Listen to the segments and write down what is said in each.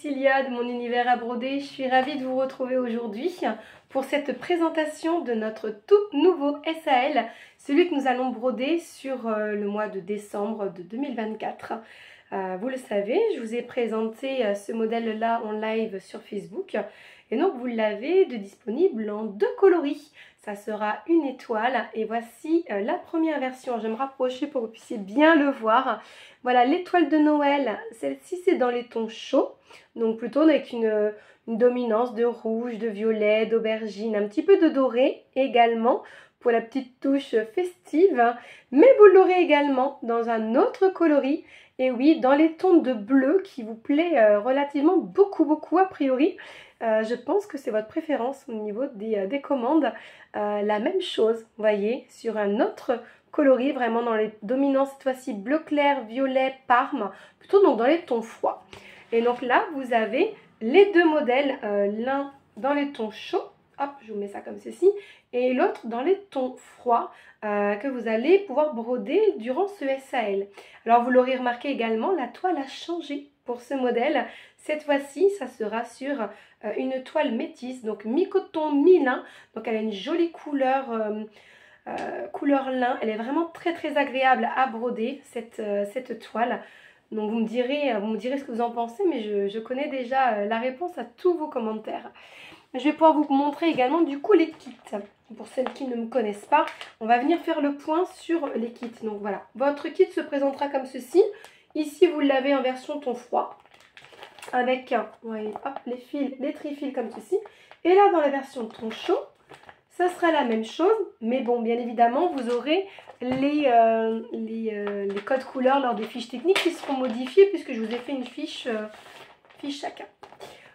Cécilia de mon univers à broder. Je suis ravie de vous retrouver aujourd'hui pour cette présentation de notre tout nouveau SAL, celui que nous allons broder sur le mois de décembre de 2024. Vous le savez, je vous ai présenté ce modèle-là en live sur Facebook et donc vous l'avez de disponible en 2 coloris. Ça sera une étoile et voici la première version. Je vais me rapprocher pour que vous puissiez bien le voir. Voilà l'étoile de Noël, celle-ci c'est dans les tons chauds, donc plutôt avec une dominance de rouge, de violet, d'aubergine, un petit peu de doré également pour la petite touche festive. Mais vous l'aurez également dans un autre coloris, et oui, dans les tons de bleu qui vous plaît relativement beaucoup a priori. Je pense que c'est votre préférence au niveau des commandes. La même chose, vous voyez, sur un autre coloris, vraiment dans les dominants cette fois-ci bleu clair, violet, parme, plutôt donc dans les tons froids. Et donc là, vous avez les deux modèles, l'un dans les tons chauds, hop, je vous mets ça comme ceci, et l'autre dans les tons froids que vous allez pouvoir broder durant ce SAL. Alors vous l'aurez remarqué également, la toile a changé pour ce modèle. Cette fois-ci, ça sera sur une toile métisse, donc mi-coton, mi-lin. Donc elle a une jolie couleur, couleur lin. Elle est vraiment très agréable à broder, cette toile. Donc vous me direz ce que vous en pensez, mais je connais déjà la réponse à tous vos commentaires. Je vais pouvoir vous montrer également du coup les kits. Pour celles qui ne me connaissent pas, on va venir faire le point sur les kits. Donc voilà, votre kit se présentera comme ceci. Ici, vous l'avez en version ton froid, avec voyez, hop, les fils, les trifils comme ceci. Et là, dans la version ton chaud, ça sera la même chose. Mais bon, bien évidemment, vous aurez les codes couleurs lors des fiches techniques qui seront modifiées puisque je vous ai fait une fiche chacun.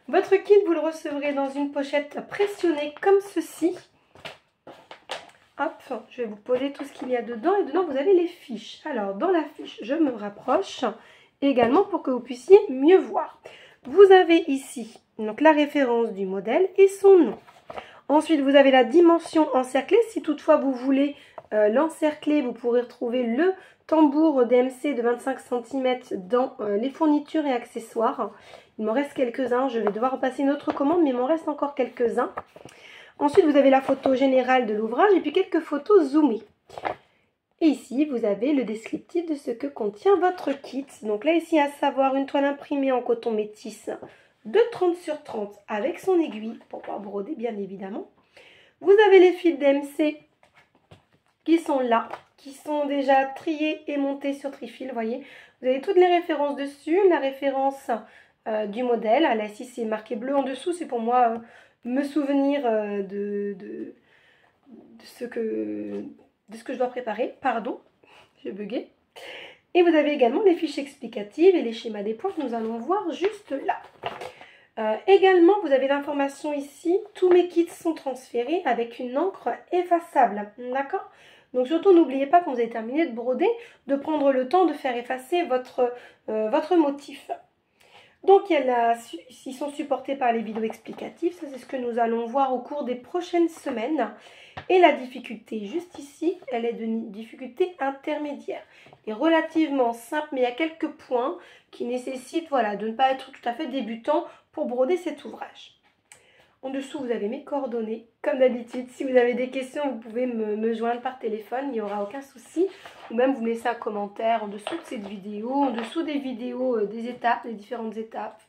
Votre kit, vous le recevrez dans une pochette pressionnée comme ceci. Hop, je vais vous poser tout ce qu'il y a dedans. Et dedans, vous avez les fiches. Alors, dans la fiche, je me rapproche également pour que vous puissiez mieux voir. Vous avez ici donc la référence du modèle et son nom. Ensuite, vous avez la dimension encerclée. Si toutefois vous voulez l'encercler, vous pourrez retrouver le tambour DMC de 25 cm dans les fournitures et accessoires. Il m'en reste quelques-uns. Je vais devoir passer une autre commande, mais il m'en reste encore quelques-uns. Ensuite, vous avez la photo générale de l'ouvrage et puis quelques photos zoomées. Et ici, vous avez le descriptif de ce que contient votre kit. Donc là, ici, à savoir une toile imprimée en coton métis de 30 sur 30 avec son aiguille pour pouvoir broder, bien évidemment. Vous avez les fils DMC qui sont là, qui sont déjà triés et montés sur trifil, vous voyez. Vous avez toutes les références dessus, la référence du modèle. Là, ici, c'est marqué bleu en dessous, c'est pour moi... me souvenir de ce que je dois préparer. Pardon, j'ai bugué. Et vous avez également les fiches explicatives et les schémas des points que nous allons voir juste là. Également, vous avez l'information ici. Tous mes kits sont transférés avec une encre effaçable. D'accord? Donc surtout, n'oubliez pas quand vous avez terminé de broder, de prendre le temps de faire effacer votre motif. Donc, ils sont supportés par les vidéos explicatives. Ça, c'est ce que nous allons voir au cours des prochaines semaines. Et la difficulté, juste ici, elle est de difficulté intermédiaire. Et relativement simple, mais il y a quelques points qui nécessitent voilà, de ne pas être tout à fait débutant pour broder cet ouvrage. En dessous, vous avez mes coordonnées. Comme d'habitude, si vous avez des questions, vous pouvez me joindre par téléphone, il n'y aura aucun souci. Ou même vous me laissez un commentaire en dessous de cette vidéo, en dessous des vidéos des étapes, des différentes étapes.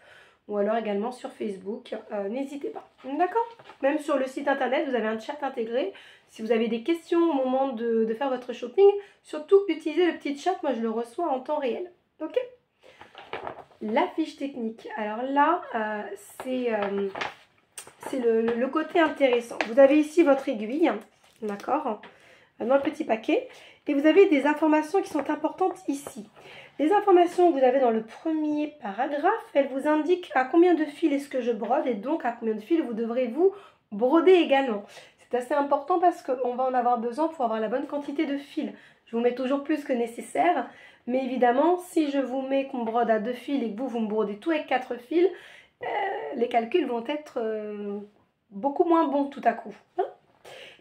Ou alors également sur Facebook, n'hésitez pas. D'accord? Même sur le site internet, vous avez un chat intégré. Si vous avez des questions au moment de faire votre shopping, surtout utilisez le petit chat, moi je le reçois en temps réel. Ok? La fiche technique. Alors là, c'est le côté intéressant. Vous avez ici votre aiguille, d'accord, dans le petit paquet. Et vous avez des informations qui sont importantes ici. Les informations que vous avez dans le premier paragraphe, elles vous indiquent à combien de fils est-ce que je brode et donc à combien de fils vous devrez vous broder également. C'est assez important parce qu'on va en avoir besoin pour avoir la bonne quantité de fils. Je vous mets toujours plus que nécessaire. Mais évidemment, si je vous mets qu'on brode à 2 fils et que vous me brodez tout avec 4 fils, les calculs vont être beaucoup moins bons tout à coup. Hein?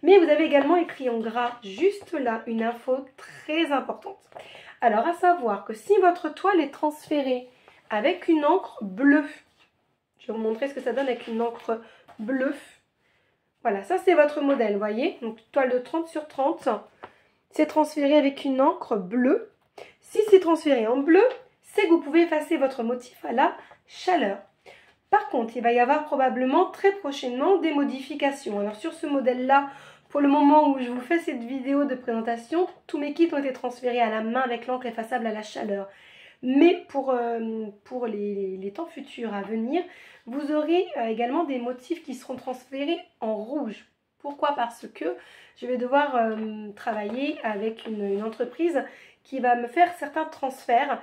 Mais vous avez également écrit en gras juste là une info très importante. Alors à savoir que si votre toile est transférée avec une encre bleue, Je vais vous montrer ce que ça donne avec une encre bleue. Voilà, ça c'est votre modèle, vous voyez. Donc toile de 30 sur 30. C'est transféré avec une encre bleue. Si c'est transféré en bleu, c'est que vous pouvez effacer votre motif à la chaleur. Par contre, il va y avoir probablement très prochainement des modifications. Alors sur ce modèle-là, pour le moment où je vous fais cette vidéo de présentation, tous mes kits ont été transférés à la main avec l'encre effaçable à la chaleur. Mais pour les temps futurs à venir, vous aurez également des motifs qui seront transférés en rouge. Pourquoi? Parce que je vais devoir travailler avec une entreprise qui va me faire certains transferts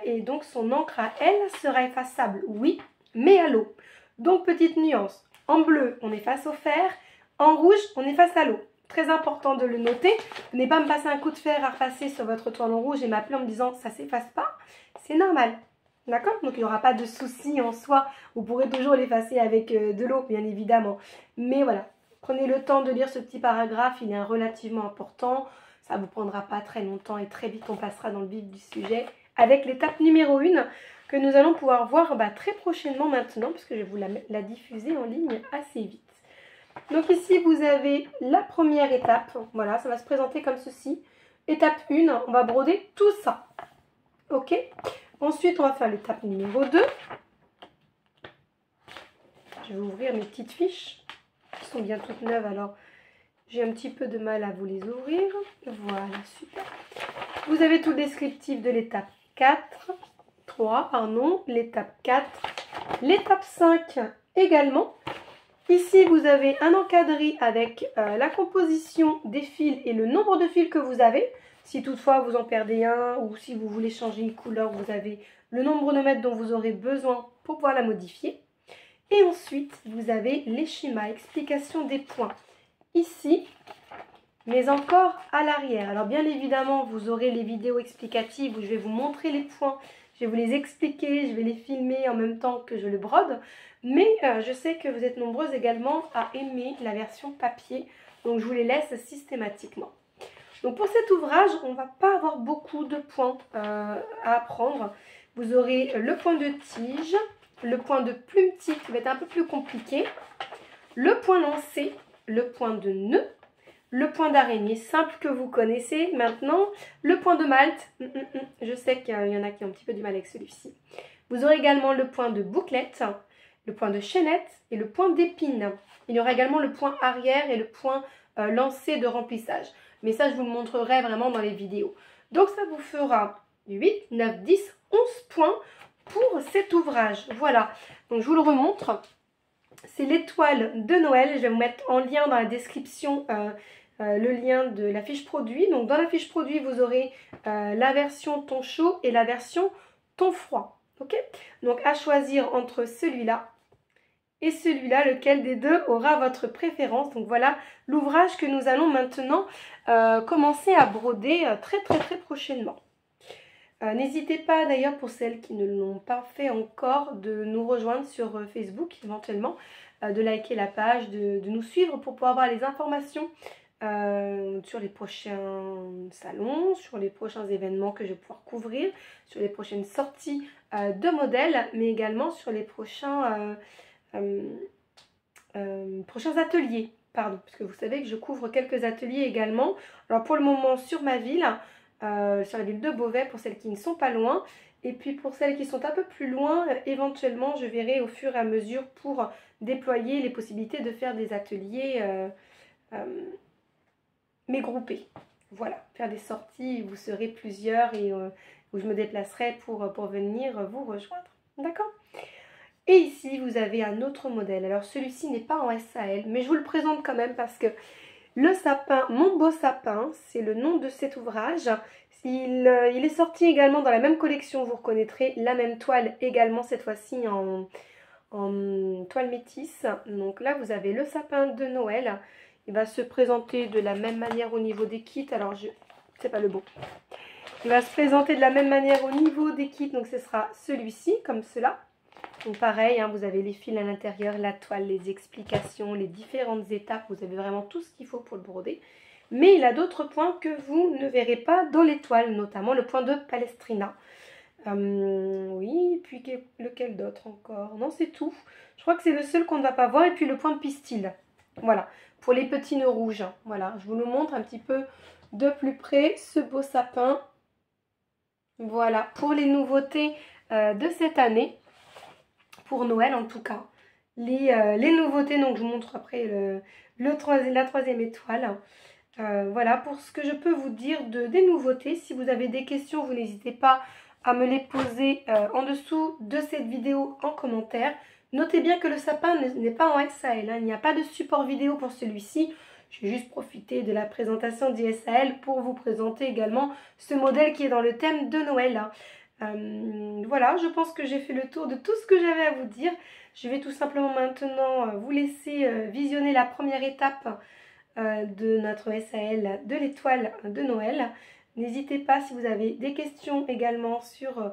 et donc son encre à elle sera effaçable, oui, mais à l'eau. Donc petite nuance, en bleu on efface au fer, en rouge on efface à l'eau. Très important de le noter, venez pas me passer un coup de fer à repasser sur votre toile en rouge et m'appeler en me disant ça s'efface pas, c'est normal. D'accord? Donc il n'y aura pas de souci en soi, vous pourrez toujours l'effacer avec de l'eau bien évidemment. Mais voilà, prenez le temps de lire ce petit paragraphe, il est relativement important, ça ne vous prendra pas très longtemps et très vite on passera dans le vif du sujet avec l'étape numéro 1 que nous allons pouvoir voir très prochainement maintenant puisque je vais vous la diffuser en ligne assez vite. Donc ici vous avez la première étape, voilà, ça va se présenter comme ceci. Étape 1, on va broder tout ça, ok. Ensuite on va faire l'étape numéro 2. Je vais ouvrir mes petites fiches, qui sont bien toutes neuves, alors j'ai un petit peu de mal à vous les ouvrir. Voilà, super. Vous avez tout le descriptif de l'étape 3, l'étape 4, l'étape 5 également. Ici, vous avez un encadré avec la composition des fils et le nombre de fils que vous avez. Si toutefois vous en perdez un ou si vous voulez changer une couleur, vous avez le nombre de mètres dont vous aurez besoin pour pouvoir la modifier. Et ensuite, vous avez les schémas, explication des points. Ici, mais encore à l'arrière. Alors bien évidemment, vous aurez les vidéos explicatives où je vais vous montrer les points. Je vais vous les expliquer, je vais les filmer en même temps que je le brode. Mais je sais que vous êtes nombreuses également à aimer la version papier. Donc je vous les laisse systématiquement. Donc pour cet ouvrage, on ne va pas avoir beaucoup de points à apprendre. Vous aurez le point de tige, le point de plume tique qui va être un peu plus compliqué, le point lancé, le point de nœud, le point d'araignée simple que vous connaissez maintenant, le point de Malte, je sais qu'il y en a qui ont un petit peu du mal avec celui-ci. Vous aurez également le point de bouclette, le point de chaînette et le point d'épine. Il y aura également le point arrière et le point lancé de remplissage. Mais ça, je vous le montrerai vraiment dans les vidéos. Donc, ça vous fera 8, 9, 10, 11 points pour cet ouvrage. Voilà, donc je vous le remontre. C'est l'étoile de Noël. Je vais vous mettre en lien dans la description le lien de la fiche produit. Donc, dans la fiche produit, vous aurez la version ton chaud et la version ton froid. Ok? Donc, à choisir entre celui-là et celui-là, lequel des deux aura votre préférence. Donc voilà l'ouvrage que nous allons maintenant commencer à broder très prochainement. N'hésitez pas d'ailleurs pour celles qui ne l'ont pas fait encore de nous rejoindre sur Facebook éventuellement, de liker la page, de nous suivre pour pouvoir avoir les informations sur les prochains salons, sur les prochains événements que je vais pouvoir couvrir, sur les prochaines sorties de modèles, mais également sur les prochains ateliers, pardon, parce que vous savez que je couvre quelques ateliers également. Alors pour le moment sur ma ville, sur la ville de Beauvais pour celles qui ne sont pas loin, et puis pour celles qui sont un peu plus loin, éventuellement je verrai au fur et à mesure pour déployer les possibilités de faire des ateliers mais groupés. Voilà, faire des sorties où vous serez plusieurs et où je me déplacerai pour venir vous rejoindre. D'accord ? Et ici, vous avez un autre modèle. Alors, celui-ci n'est pas en SAL, mais je vous le présente quand même parce que le sapin, Mon beau sapin, c'est le nom de cet ouvrage. Il est sorti également dans la même collection, vous reconnaîtrez la même toile également, cette fois-ci en toile métisse. Donc là, vous avez le sapin de Noël. Il va se présenter de la même manière au niveau des kits. Alors, c'est pas le bon. Il va se présenter de la même manière au niveau des kits. Donc, ce sera celui-ci, comme cela. Donc pareil, hein, vous avez les fils à l'intérieur, la toile, les explications, les différentes étapes. Vous avez vraiment tout ce qu'il faut pour le broder. Mais il a d'autres points que vous ne verrez pas dans les toiles, notamment le point de Palestrina. Oui, puis lequel d'autre encore? Non, c'est tout. Je crois que c'est le seul qu'on ne va pas voir. Et puis le point de pistil. Voilà, pour les petits nœuds rouges. Voilà, je vous le montre un petit peu de plus près, ce beau sapin. Voilà, pour les nouveautés de cette année, pour Noël en tout cas. Les nouveautés, donc je vous montre après la troisième étoile. Voilà pour ce que je peux vous dire des nouveautés. Si vous avez des questions, vous n'hésitez pas à me les poser en dessous de cette vidéo en commentaire. Notez bien que le sapin n'est pas en SAL, hein. Il n'y a pas de support vidéo pour celui-ci. J'ai juste profité de la présentation d'ISAL pour vous présenter également ce modèle qui est dans le thème de Noël, hein. Voilà, je pense que j'ai fait le tour de tout ce que j'avais à vous dire. Je vais tout simplement maintenant vous laisser visionner la première étape de notre SAL de l'étoile de Noël. N'hésitez pas si vous avez des questions également sur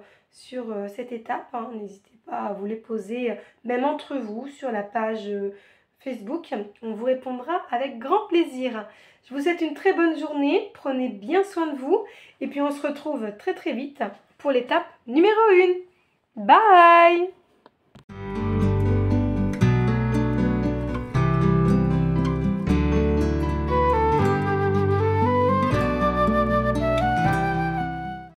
cette étape, hein, n'hésitez pas à vous les poser même entre vous sur la page Facebook. On vous répondra avec grand plaisir. Je vous souhaite une très bonne journée, prenez bien soin de vous et puis on se retrouve très vite pour l'étape numéro 1. Bye!